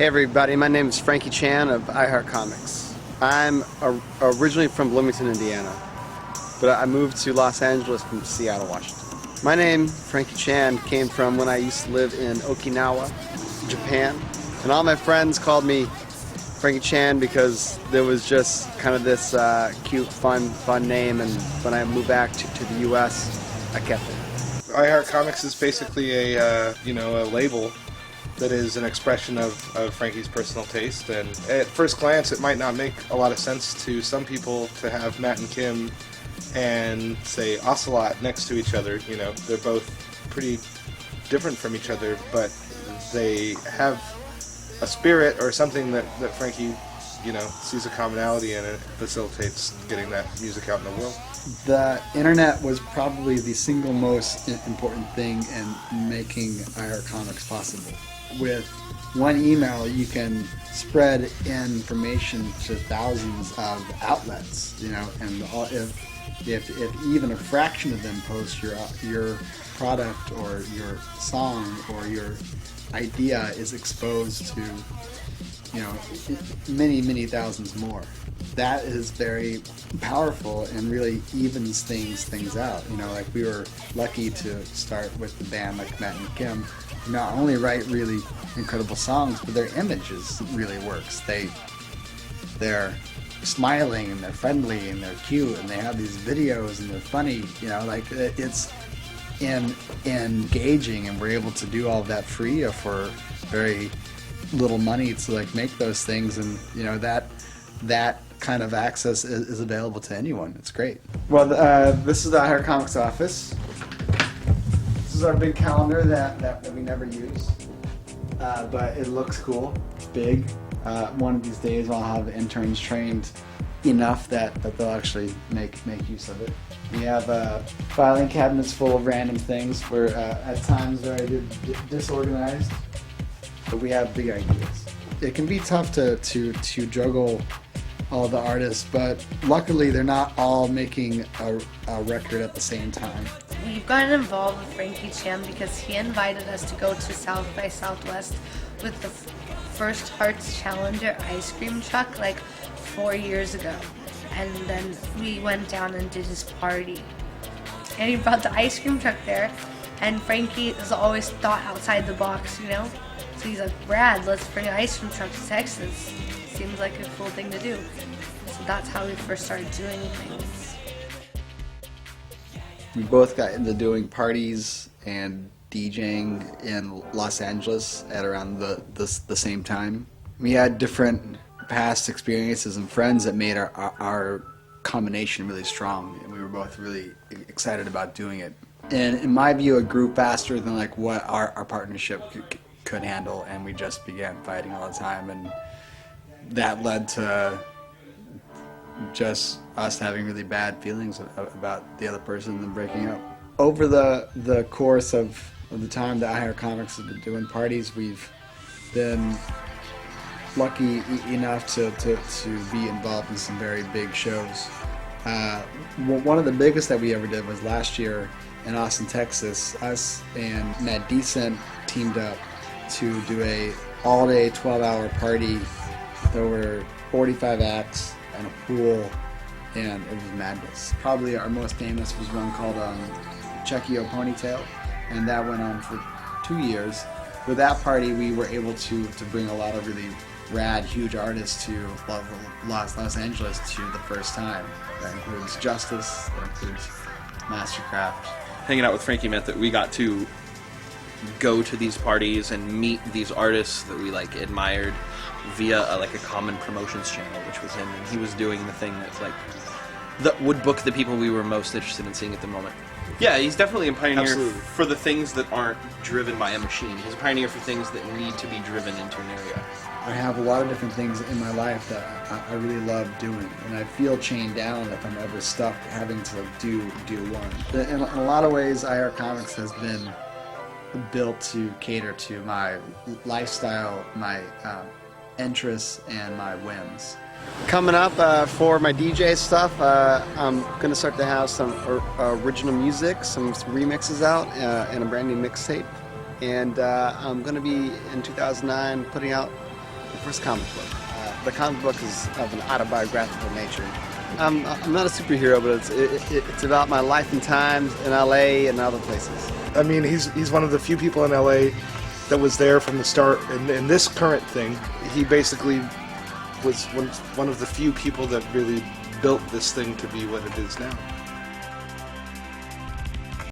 Hey everybody, my name is Franki Chan of IHEARTCOMIX. I'm originally from Bloomington, Indiana, but I moved to Los Angeles from Seattle, Washington. My name, Franki Chan, came from when I used to live in Okinawa, Japan, and all my friends called me Franki Chan because there was just kind of this cute, fun name, and when I moved back to the U.S., I kept it. IHEARTCOMIX is basically a label that is an expression of Franki's personal taste, and at first glance it might not make a lot of sense to some people to have Matt and Kim and say Ocelot next to each other. You know, they're both pretty different from each other, but they have a spirit or something that Franki, sees a commonality in, and it facilitates getting that music out in the world. The internet was probably the single most important thing in making IHEARTCOMIX possible. With one email, you can spread information to thousands of outlets, and if even a fraction of them post your product or your song or your idea is exposed to, many thousands more. That is very powerful and really evens things out. Like we were lucky to start with the band like Matt and Kim, who not only write really incredible songs, but their images really works. They're smiling and they're friendly and they're cute and they have these videos and they're funny. It's engaging, and we're able to do all of that free for very little money to make those things, and that kind of access is available to anyone. It's great. Well, this is the IHEARTCOMIX office. This is our big calendar that we never use, but it looks cool. It's big. One of these days I'll have interns trained enough that they'll actually make use of it. We have filing cabinets full of random things. We're at times very disorganized, but we have big ideas. It can be tough to juggle all the artists, but luckily they're not all making a record at the same time. We've gotten involved with Franki Chan because he invited us to go to South by Southwest with the first Hearts Challenger ice cream truck 4 years ago. And then we went down and did his party. And he brought the ice cream truck there, and Franki has always thought outside the box, So he's like, Brad, let's bring an ice cream truck to Texas. Seems like a cool thing to do. So that's how we first started doing things. We both got into doing parties and DJing in Los Angeles at around the same time. We had different past experiences and friends that made our combination really strong, and we were both really excited about doing it. And in my view, it grew faster than what our partnership could handle, and we just began fighting all the time, and that led to just us having really bad feelings about the other person and breaking up. Over the course of the time that IHEARTCOMIX has been doing parties, we've been lucky enough to be involved in some very big shows. One of the biggest that we ever did was last year in Austin, Texas. Us and Matt Decent teamed up to do a all-day 12-hour party. There were 45 acts and a pool, and it was madness. Probably our most famous was one called Check Your Ponytail, and that went on for 2 years. With that party, we were able to bring a lot of really rad, huge artists to Los Angeles to the first time. That includes Justice, that includes Mastercraft. Hanging out with Franki meant that we got to go to these parties and meet these artists that we admired via a common promotions channel, which was him, and he was doing the thing that's that would book the people we were most interested in seeing at the moment. Yeah, he's definitely a pioneer. Absolutely. For the things that aren't driven by a machine. He's a pioneer for things that need to be driven into an area. I have a lot of different things in my life that I really love doing, and I feel chained down if I'm ever stuck having to do one. In a lot of ways, IHEARTCOMIX has been built to cater to my lifestyle, my interests, and my whims. Coming up for my DJ stuff, I'm going to start to have some original music, some remixes out, and a brand new mixtape. And I'm going to be, in 2009, putting out first comic book. The comic book is of an autobiographical nature. I'm not a superhero, but it's about my life and times in LA and other places. I mean, he's one of the few people in LA that was there from the start. In this current thing, he basically was one of the few people that really built this thing to be what it is now.